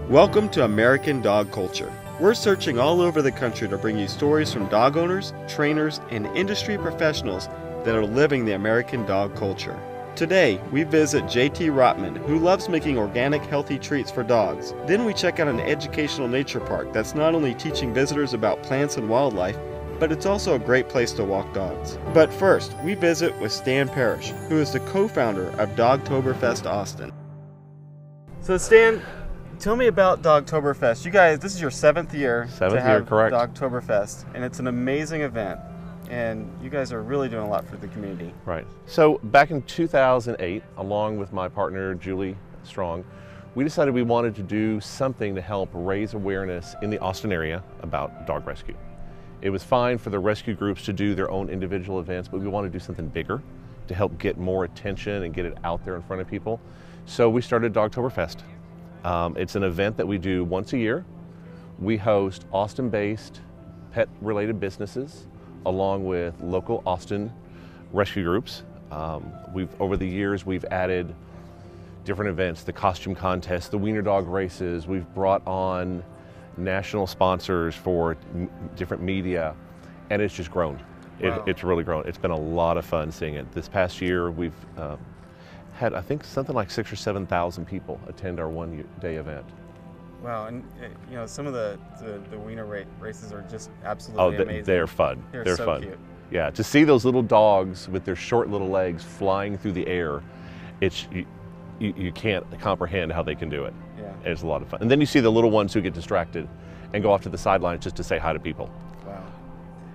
Welcome to American Dog Culture. We're searching all over the country to bring you stories from dog owners, trainers, and industry professionals that are living the American dog culture. Today, we visit JT Rotman, who loves making organic, healthy treats for dogs. Then we check out an educational nature park that's not only teaching visitors about plants and wildlife, but it's also a great place to walk dogs. But first, we visit with Stan Parrish, who is the co-founder of Dogtoberfest Austin. So Stan, tell me about Dogtoberfest. You guys, this is your seventh year to have correct. Dogtoberfest, and it's an amazing event, and you guys are really doing a lot for the community. Right. So back in 2008, along with my partner Julie Strong, we decided we wanted to do something to help raise awareness in the Austin area about dog rescue. It was fine for the rescue groups to do their own individual events, but we wanted to do something bigger to help get more attention and get it out there in front of people. So we started Dogtoberfest. It's an event that we do once a year. We host Austin-based pet-related businesses along with local Austin rescue groups. Over the years, we've added different events, the costume contest, the wiener dog races. We've brought on national sponsors for different media, and it's just grown. Wow. It's really grown. It's been a lot of fun seeing it. This past year, we've had, I think, something like 6,000 or 7,000 people attend our one-day event. Wow, and you know, some of the wiener races are just absolutely amazing. They're fun. They're so fun. Cute. Yeah, to see those little dogs with their short little legs flying through the air, you can't comprehend how they can do it. Yeah. It's a lot of fun. And then you see the little ones who get distracted and go off to the sidelines just to say hi to people. Wow.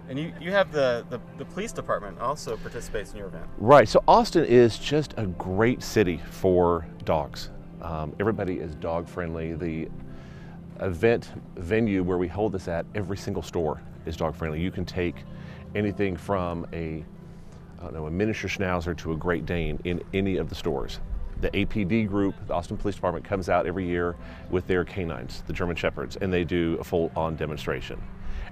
And you have the police department also participates in your event. Right, so Austin is just a great city for dogs. Everybody is dog friendly. The event venue where we hold this at, every single store is dog friendly. You can take anything from a miniature schnauzer to a Great Dane in any of the stores. The APD group, the Austin Police Department, comes out every year with their canines, the German Shepherds, and they do a full-on demonstration.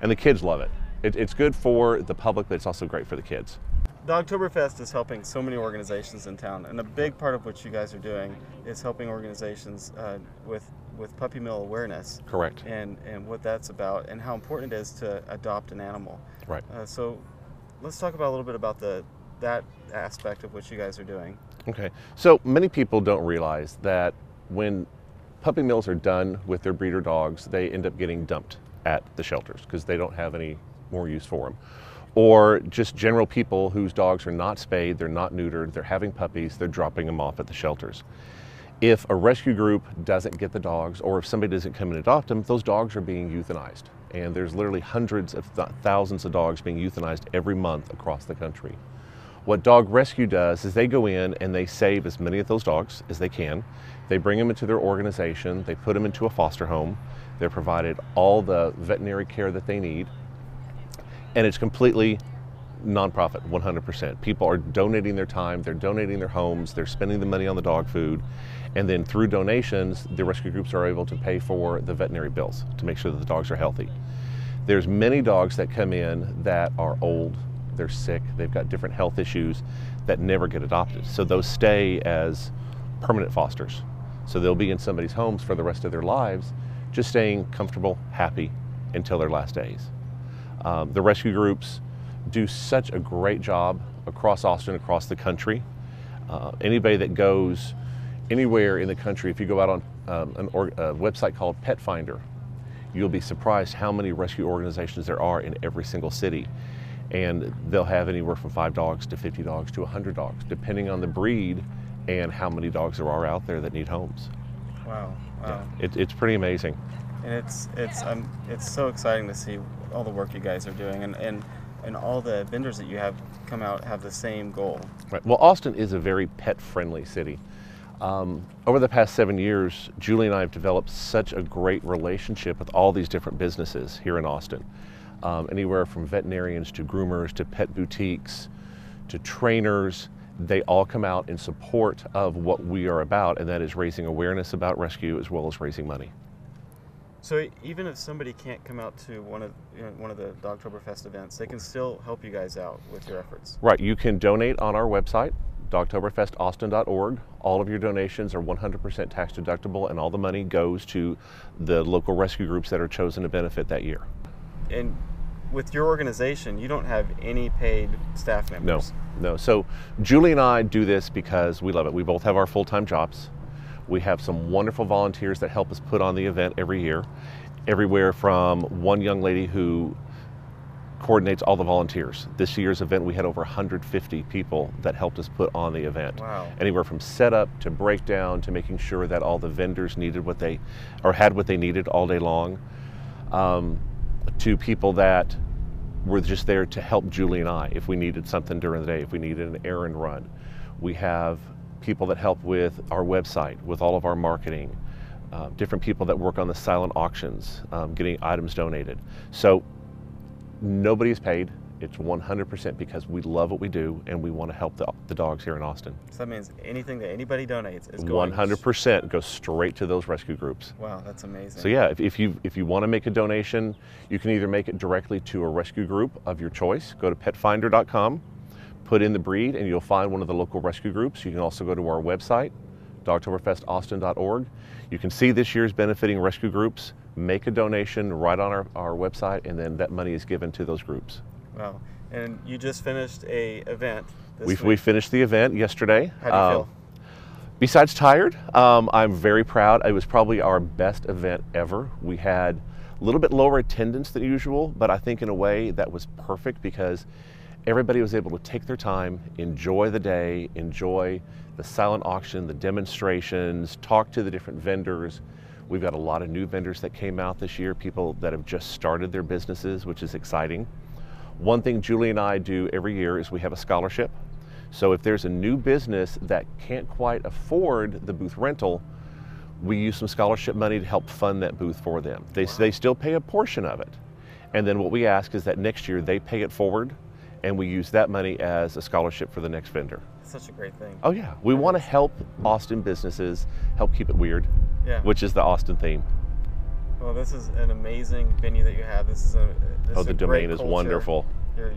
And the kids love it. It's good for the public, but it's also great for the kids. Dogtoberfest is helping so many organizations in town, and a big part of what you guys are doing is helping organizations with puppy mill awareness. Correct. And what that's about, and how important it is to adopt an animal. Right. So let's talk about a little bit about that aspect of what you guys are doing. Okay. So many people don't realize that when puppy mills are done with their breeder dogs, they end up getting dumped at the shelters because they don't have any more use for them. Or just general people whose dogs are not spayed, they're not neutered, they're having puppies, they're dropping them off at the shelters. If a rescue group doesn't get the dogs, or if somebody doesn't come and adopt them, those dogs are being euthanized. And there's literally hundreds of thousands of dogs being euthanized every month across the country. What Dog Rescue does is they go in and they save as many of those dogs as they can. They bring them into their organization, they put them into a foster home, they're provided all the veterinary care that they need, and it's completely nonprofit, 100%. People are donating their time, they're donating their homes, they're spending the money on the dog food, and then through donations, the rescue groups are able to pay for the veterinary bills to make sure that the dogs are healthy. There's many dogs that come in that are old, they're sick, they've got different health issues that never get adopted. So those stay as permanent fosters. So they'll be in somebody's homes for the rest of their lives, just staying comfortable, happy until their last days. The rescue groups do such a great job across Austin, across the country. Anybody that goes anywhere in the country, if you go out on a website called Pet Finder, you'll be surprised how many rescue organizations there are in every single city. And they'll have anywhere from 5 dogs to 50 dogs to 100 dogs, depending on the breed and how many dogs there are out there that need homes. Wow. Wow. Yeah, it's pretty amazing. And it's so exciting to see all the work you guys are doing, and all the vendors that you have come out have the same goal. Right. Well, Austin is a very pet-friendly city. Over the past 7 years, Julie and I have developed such a great relationship with all these different businesses here in Austin. Anywhere from veterinarians to groomers to pet boutiques to trainers, they all come out in support of what we are about, and that is raising awareness about rescue as well as raising money. So even if somebody can't come out to one of the Dogtoberfest events, they can still help you guys out with your efforts. Right, you can donate on our website, dogtoberfestaustin.org. All of your donations are 100% tax deductible, and all the money goes to the local rescue groups that are chosen to benefit that year. And with your organization, you don't have any paid staff members. No. So Julie and I do this because we love it. We both have our full-time jobs. We have some wonderful volunteers that help us put on the event every year. Everywhere from one young lady who coordinates all the volunteers. This year's event, we had over 150 people that helped us put on the event. Wow. Anywhere from setup to breakdown to making sure that all the vendors needed what they, or had what they needed all day long, to people that were just there to help Julie and I if we needed something during the day, if we needed an errand run. We have people that help with our website, with all of our marketing, different people that work on the silent auctions, getting items donated. So nobody is paid. It's 100% because we love what we do and we want to help the dogs here in Austin. So that means anything that anybody donates is going 100% goes straight to those rescue groups. Wow, that's amazing. So yeah, if you want to make a donation, you can either make it directly to a rescue group of your choice. Go to petfinder.com, put in the breed, and you'll find one of the local rescue groups. You can also go to our website, dogtoberfestaustin.org. You can see this year's benefiting rescue groups, make a donation right on our website, and then that money is given to those groups. Wow. And you just finished a event this week. We finished the event yesterday. How do you feel? Besides tired, I'm very proud. It was probably our best event ever. We had a little bit lower attendance than usual, but I think in a way that was perfect because everybody was able to take their time, enjoy the day, enjoy the silent auction, the demonstrations, talk to the different vendors. We've got a lot of new vendors that came out this year, people that have just started their businesses, which is exciting. One thing Julie and I do every year is we have a scholarship. So if there's a new business that can't quite afford the booth rental, we use some scholarship money to help fund that booth for them. They still pay a portion of it. And then what we ask is that next year they pay it forward and we use that money as a scholarship for the next vendor. That's such a great thing. Oh yeah, we want to help Austin businesses, help keep it weird, which is the Austin theme. Well, this is an amazing venue that you have. This is the domain is wonderful.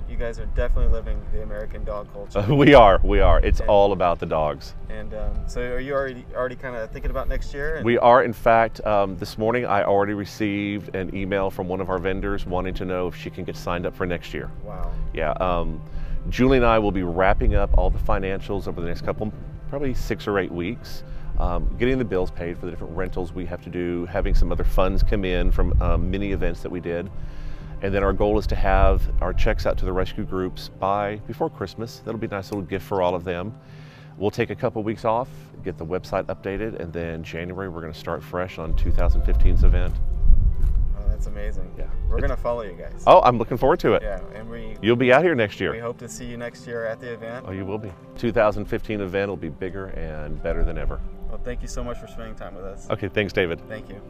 You guys are definitely living the American dog culture. We are. It's all about the dogs. And so are you already kind of thinking about next year? We are. In fact, this morning I already received an email from one of our vendors wanting to know if she can get signed up for next year. Wow. Yeah. Julie and I will be wrapping up all the financials over the next couple, probably 6 or 8 weeks. Getting the bills paid for the different rentals we have to do, having some other funds come in from mini events that we did. And then our goal is to have our checks out to the rescue groups before Christmas. That'll be a nice little gift for all of them. We'll take a couple weeks off, get the website updated, and then January we're going to start fresh on 2015's event. Oh, that's amazing. Yeah. We're going to follow you guys. Oh, I'm looking forward to it. Yeah, and you'll be out here next year. We hope to see you next year at the event. Oh, you will be. 2015 event will be bigger and better than ever. Well, thank you so much for spending time with us. Okay, thanks, David. Thank you.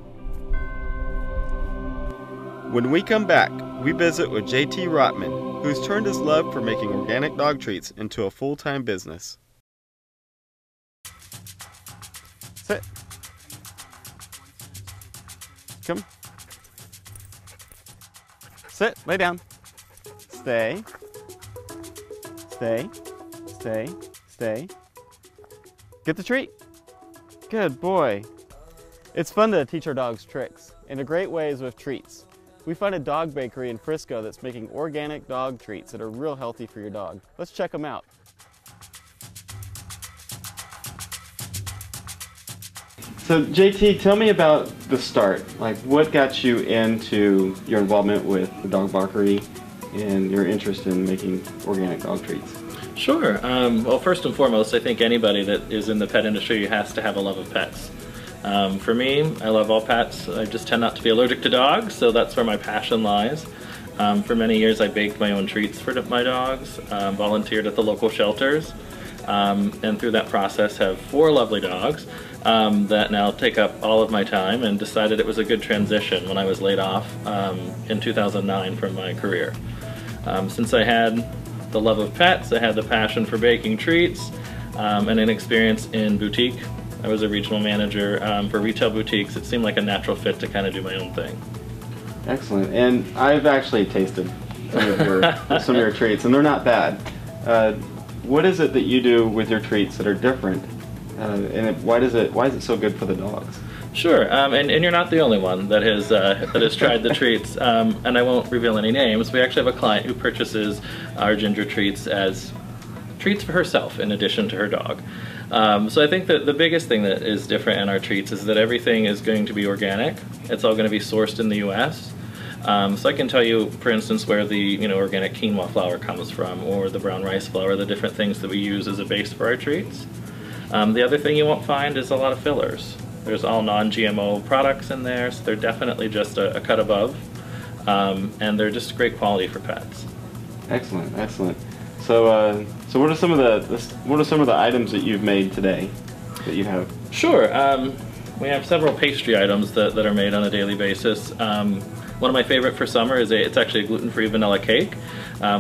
When we come back, we visit with JT Rotman, who's turned his love for making organic dog treats into a full-time business. Sit. Come. Sit. Lay down. Stay. Stay. Stay. Stay. Get the treat. Good boy. It's fun to teach our dogs tricks, and a great way is with treats. We found a dog bakery in Frisco that's making organic dog treats that are real healthy for your dog. Let's check them out. So JT, tell me about the start. Like, what got you into your involvement with the dog bakery and your interest in making organic dog treats? Sure. Well, first and foremost, I think anybody that is in the pet industry has to have a love of pets. For me, I love all pets. I just tend not to be allergic to dogs, so that's where my passion lies. For many years, I baked my own treats for my dogs, volunteered at the local shelters, and through that process have 4 lovely dogs that now take up all of my time, and decided it was a good transition when I was laid off in 2009 from my career. Since I had the love of pets, I had the passion for baking treats, and an experience in boutique I was a regional manager for retail boutiques. It seemed like a natural fit to kind of do my own thing. Excellent. And I've actually tasted some of your treats, and they're not bad. What is it that you do with your treats that are different, and why is it so good for the dogs? Sure, and you're not the only one that has tried the treats, and I won't reveal any names. We actually have a client who purchases our ginger treats as treats for herself in addition to her dog. So I think that the biggest thing that is different in our treats is that everything is going to be organic. It's all going to be sourced in the U.S. So I can tell you, for instance, where the organic quinoa flour comes from, or the brown rice flour, the different things that we use as a base for our treats. The other thing you won't find is a lot of fillers. There's all non-GMO products in there, so they're definitely just a cut above, and they're just great quality for pets. Excellent, excellent. So, so what are some of the items that you've made today that you have? Sure. We have several pastry items that are made on a daily basis. One of my favorite for summer is it's actually a gluten-free vanilla cake.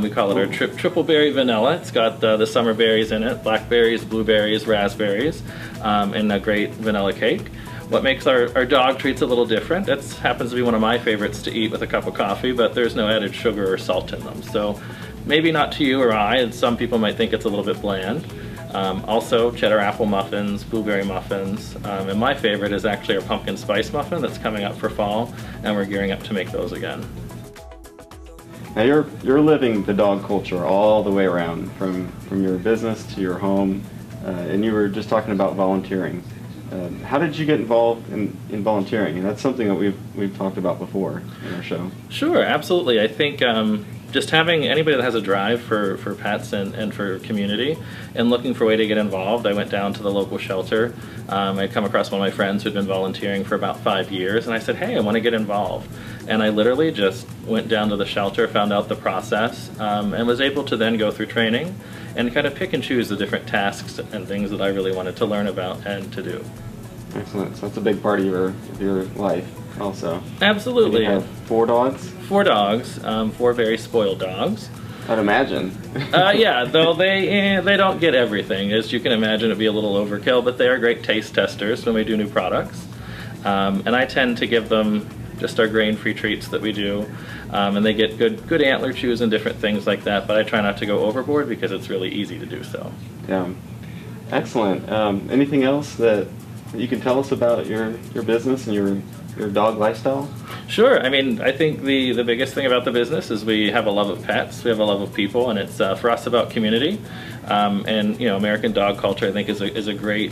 We call it our triple berry vanilla. It's got the summer berries in it, blackberries, blueberries, raspberries, and a great vanilla cake. What makes our dog treats a little different, that happens to be one of my favorites to eat with a cup of coffee, but there's no added sugar or salt in them. So maybe not to you or I, and some people might think it's a little bit bland. Also cheddar apple muffins, blueberry muffins, and my favorite is actually our pumpkin spice muffin that's coming up for fall, and we're gearing up to make those again. Now you're living the dog culture all the way around, from your business to your home, and you were just talking about volunteering. How did you get involved in volunteering? And that's something that we've talked about before in our show. Sure, absolutely. I think just having anybody that has a drive for pets and for community and looking for a way to get involved. I went down to the local shelter. I'd come across one of my friends who'd been volunteering for about 5 years, and I said, hey, I want to get involved. And I literally just went down to the shelter, found out the process, and was able to then go through training and kind of pick and choose the different tasks and things that I really wanted to learn about and to do. Excellent. So that's a big part of your life also. Absolutely. You have 4 dogs? 4 dogs, 4 very spoiled dogs. I'd imagine. Yeah, though they don't get everything. As you can imagine, it'd be a little overkill, but they are great taste testers when we do new products. And I tend to give them just our grain-free treats that we do, and they get good antler chews and different things like that, but I try not to go overboard because it's really easy to do so. Yeah. Excellent. Anything else that you can tell us about your business and your dog lifestyle? Sure. I mean, I think the biggest thing about the business is we have a love of pets, we have a love of people, and it's for us about community. And American dog culture, I think, is a great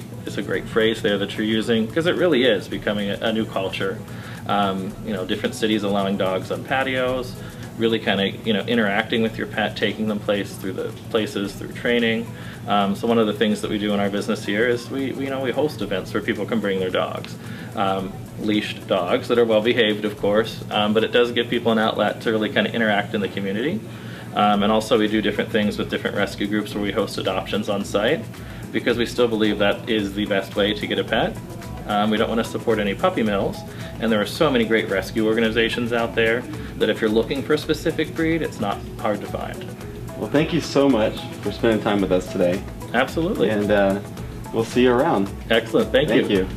phrase there that you're using, because it really is becoming a new culture. Different cities allowing dogs on patios, really kind of interacting with your pet, taking them places through training. So one of the things that we do in our business here is we host events where people can bring their dogs. Leashed dogs that are well behaved, of course, but it does give people an outlet to really kind of interact in the community. And also we do different things with different rescue groups where we host adoptions on site, because we still believe that is the best way to get a pet. We don't want to support any puppy mills, and there are so many great rescue organizations out there that if you're looking for a specific breed, it's not hard to find. Well, thank you so much for spending time with us today. Absolutely. And we'll see you around. Excellent. Thank you. Thank you.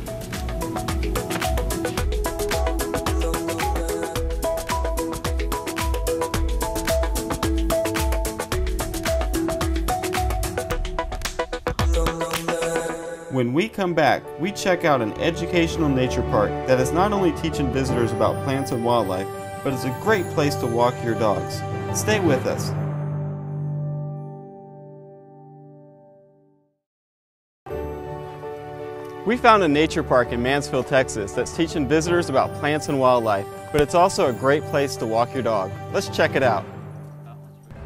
When we come back, we check out an educational nature park that is not only teaching visitors about plants and wildlife, but is a great place to walk your dogs. Stay with us. We found a nature park in Mansfield, Texas that's teaching visitors about plants and wildlife, but it's also a great place to walk your dog. Let's check it out.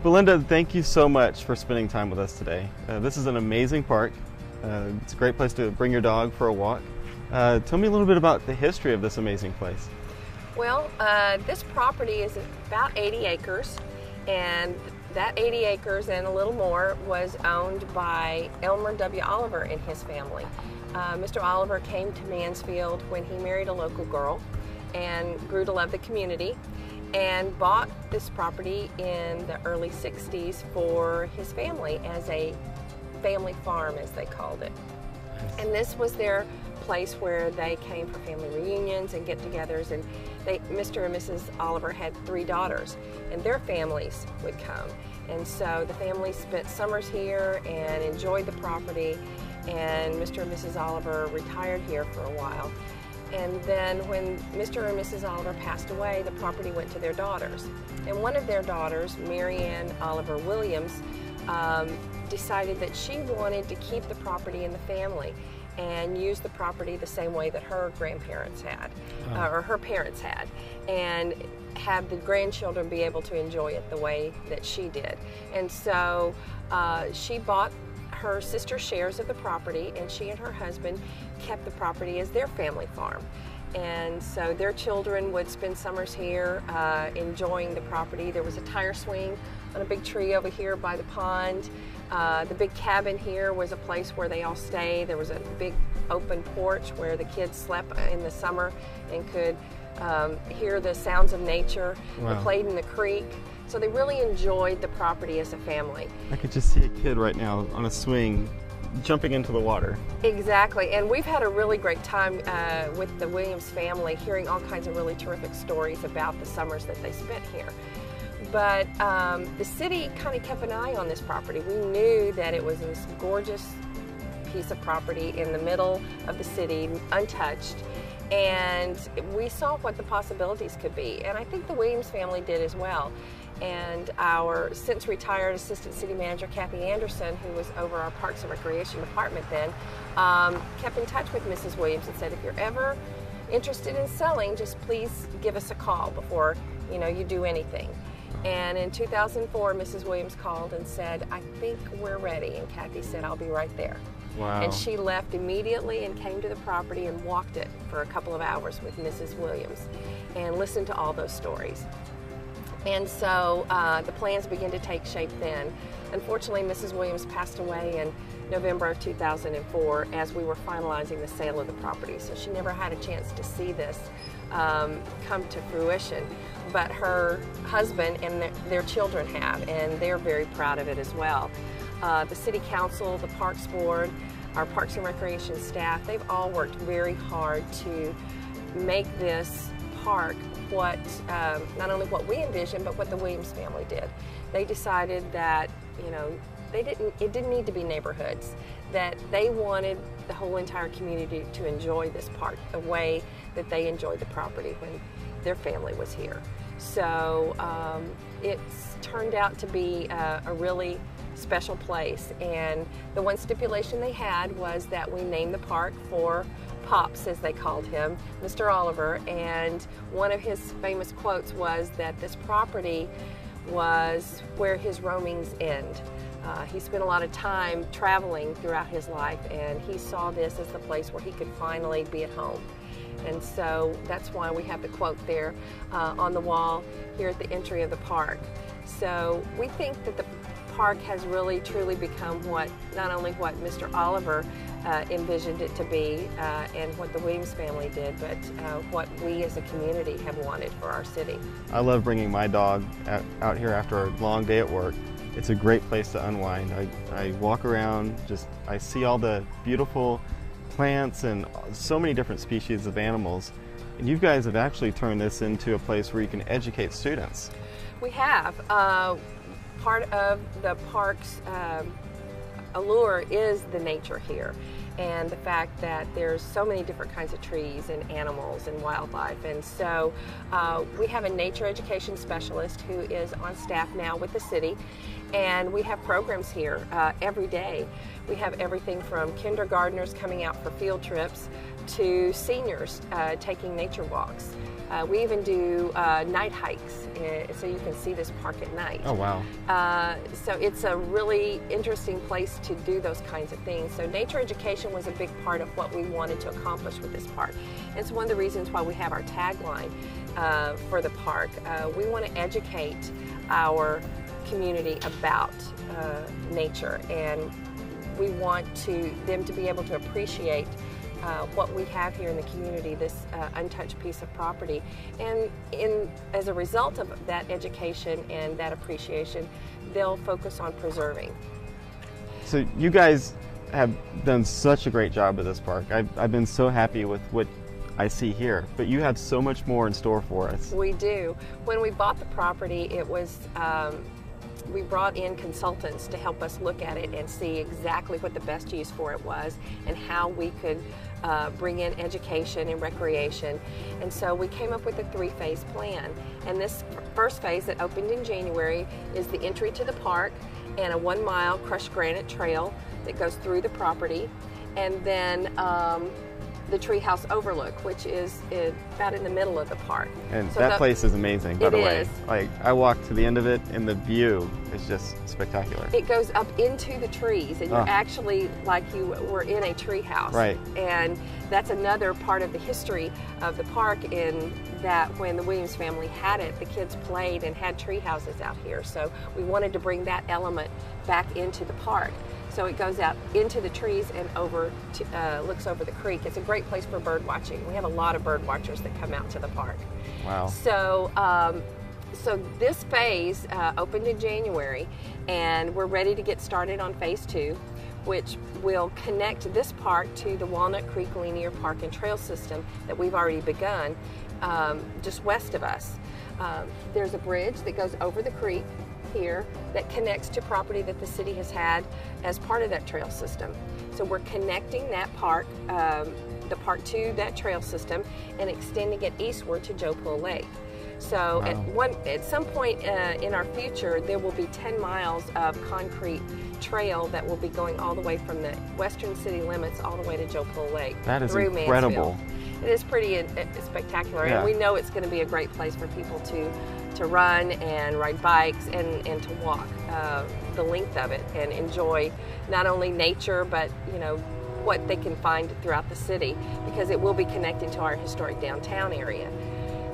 Belinda, thank you so much for spending time with us today. This is an amazing park. It's a great place to bring your dog for a walk. Tell me a little bit about the history of this amazing place. Well, this property is about 80 acres, and that 80 acres and a little more was owned by Elmer W. Oliver and his family. Mr. Oliver came to Mansfield when he married a local girl and grew to love the community, and bought this property in the early 60s for his family as a family farm, as they called it. And this was their place where they came for family reunions and get-togethers, and Mr. and Mrs. Oliver had 3 daughters, and their families would come. And so the family spent summers here and enjoyed the property, and Mr. and Mrs. Oliver retired here for a while. And then when Mr. and Mrs. Oliver passed away, the property went to their daughters. And one of their daughters, Mary Ann Oliver Williams, decided that she wanted to keep the property in the family and use the property the same way that her grandparents had, or her parents had, and have the grandchildren be able to enjoy it the way that she did. And so she bought her sister's shares of the property, and she and her husband kept the property as their family farm. And so their children would spend summers here enjoying the property. There was a tire swing on a big tree over here by the pond. The big cabin here was a place where they all stayed. There was a big open porch where the kids slept in the summer and could hear the sounds of nature. Wow. They played in the creek. So they really enjoyed the property as a family. I could just see a kid right now on a swing jumping into the water. Exactly, and we've had a really great time with the Williams family, hearing all kinds of really terrific stories about the summers that they spent here. But the city kind of kept an eye on this property. We knew that it was this gorgeous piece of property in the middle of the city, untouched, and we saw what the possibilities could be. And I think the Williams family did as well. And our since retired assistant city manager, Kathy Anderson, who was over our Parks and Recreation department then, kept in touch with Mrs. Williams and said, if you're ever interested in selling, just please give us a call before you do anything. And in 2004, Mrs. Williams called and said, I think we're ready. And Kathy said, I'll be right there. Wow. And she left immediately and came to the property and walked it for a couple of hours with Mrs. Williams and listened to all those stories. And so the plans began to take shape then. Unfortunately, Mrs. Williams passed away in November of 2004 as we were finalizing the sale of the property. So she never had a chance to see this come to fruition. But her husband and their children have, and they're very proud of it as well. The City Council, the Parks Board, our Parks and Recreation staff, they've all worked very hard to make this park what not only what we envisioned, but what the Williams family did. They decided that it didn't need to be neighborhoods, that they wanted the whole entire community to enjoy this park the way that they enjoyed the property when their family was here. So it's turned out to be a really special place, and the one stipulation they had was that we name the park for Pops, as they called him, Mr. Oliver, and one of his famous quotes was that this property was where his roamings end. He spent a lot of time traveling throughout his life, and he saw this as the place where he could finally be at home. And so that's why we have the quote there on the wall here at the entry of the park. So we think that the park has really truly become not only what Mr. Oliver envisioned it to be and what the Williams family did, but what we as a community have wanted for our city. I love bringing my dog out here after a long day at work. It's a great place to unwind. I walk around, I see all the beautiful plants and so many different species of animals. And you guys have actually turned this into a place where you can educate students. We have. Part of the park's allure is the nature here, and the fact that there's so many different kinds of trees and animals and wildlife. And so we have a nature education specialist who is on staff now with the city, and we have programs here every day. We have everything from kindergartners coming out for field trips to seniors taking nature walks. We even do night hikes, so you can see this park at night. Oh, wow. So it's a really interesting place to do those kinds of things. So nature education was a big part of what we wanted to accomplish with this park. It's one of the reasons why we have our tagline for the park. We want to educate our community about nature, and we want them to be able to appreciate what we have here in the community, this untouched piece of property. And as a result of that education and that appreciation, they'll focus on preserving. So you guys have done such a great job at this park. I've been so happy with what I see here, but you have so much more in store for us. We do. When we bought the property, it was we brought in consultants to help us look at it and see exactly what the best use for it was and how we could bring in education and recreation. And so we came up with a 3-phase plan. And this first phase that opened in January is the entry to the park and a 1-mile crushed granite trail that goes through the property. And then the treehouse overlook, which is about in the middle of the park. And so that place is amazing, by the way. Like, I walked to the end of it, and the view is just spectacular. It goes up into the trees, and you're actually like you were in a treehouse. Right. And that's another part of the history of the park, in that when the Williams family had it, the kids played and had tree houses out here. So we wanted to bring that element back into the park. So it goes out into the trees and over to, looks over the creek. It's a great place for bird watching. We have a lot of bird watchers that come out to the park. Wow. So, so this phase opened in January, and we're ready to get started on phase 2, which will connect this park to the Walnut Creek Linear Park and Trail System that we've already begun just west of us. There's a bridge that goes over the creek here that connects to property that the city has had as part of that trail system. So we're connecting that park, the park to that trail system, and extending it eastward to Joe Pool Lake. So at some point in our future, there will be 10 miles of concrete trail that will be going all the way from the western city limits all the way to Joe Pool Lake. That is through incredible. Mansfield. It is pretty spectacular, Yeah. and we know it's going to be a great place for people to run and ride bikes and to walk the length of it and enjoy not only nature, but what they can find throughout the city, because it will be connected to our historic downtown area.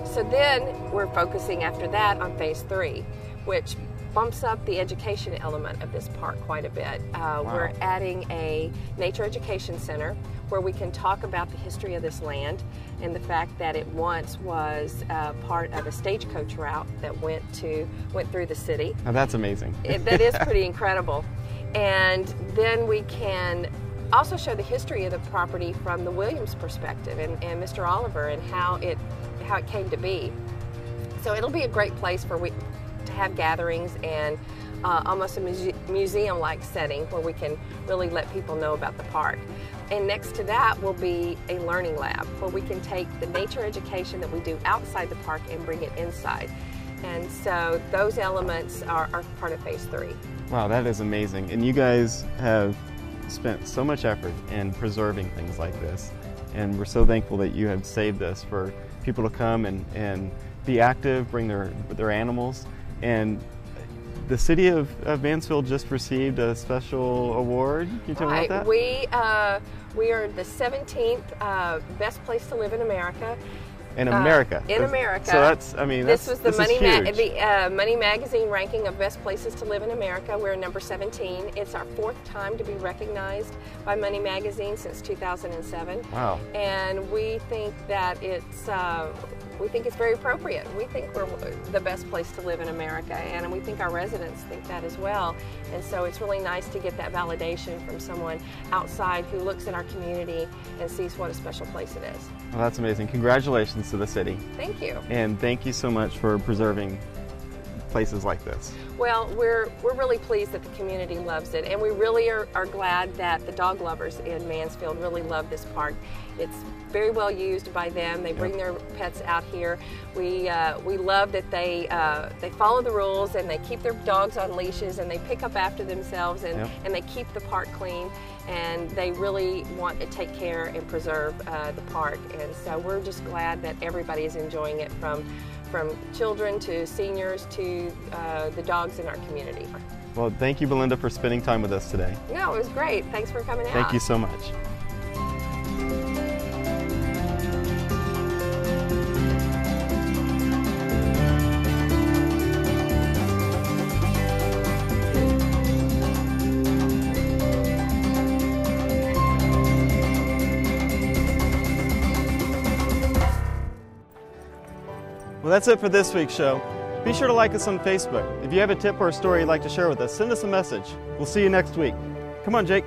So then we're focusing after that on phase 3, which bumps up the education element of this park quite a bit. We're adding a nature education center where we can talk about the history of this land and the fact that it once was part of a stagecoach route that went through the city. Now that's amazing. That is pretty incredible. And then we can also show the history of the property from the Williams perspective and Mr. Oliver and how it came to be. So it'll be a great place to have gatherings and almost a museum-like setting where we can really let people know about the park. And next to that will be a learning lab where we can take the nature education that we do outside the park and bring it inside. And so those elements are part of phase 3. Wow, that is amazing. And you guys have spent so much effort in preserving things like this. And we're so thankful that you have saved this for people to come and be active, bring their animals. And the city of Mansfield just received a special award. Can you tell me about that? We are the 17th best place to live in America. In America. In America. So that's, I mean, this was the huge. Money Magazine ranking of best places to live in America. We're number 17. It's our 4th time to be recognized by Money Magazine since 2007. Wow. And we think that it's very appropriate. We think we're the best place to live in America, and we think our residents think that as well. And so it's really nice to get that validation from someone outside who looks at our community and sees what a special place it is. Well, that's amazing. Congratulations to the city. Thank you. And thank you so much for preserving places like this. Well, we're really pleased that the community loves it, and we really are glad that the dog lovers in Mansfield really love this park. It's very well used by them. They bring their pets out here. We love that they follow the rules and they keep their dogs on leashes and they pick up after themselves and they keep the park clean, and they really want to take care and preserve the park. And so we're just glad that everybody is enjoying it, from children to seniors to the dogs in our community. Well, thank you, Belinda, for spending time with us today. No, it was great. Thanks for coming out. Thank you so much. Well, that's it for this week's show. Be sure to like us on Facebook. If you have a tip or a story you'd like to share with us, send us a message. We'll see you next week. Come on, Jake.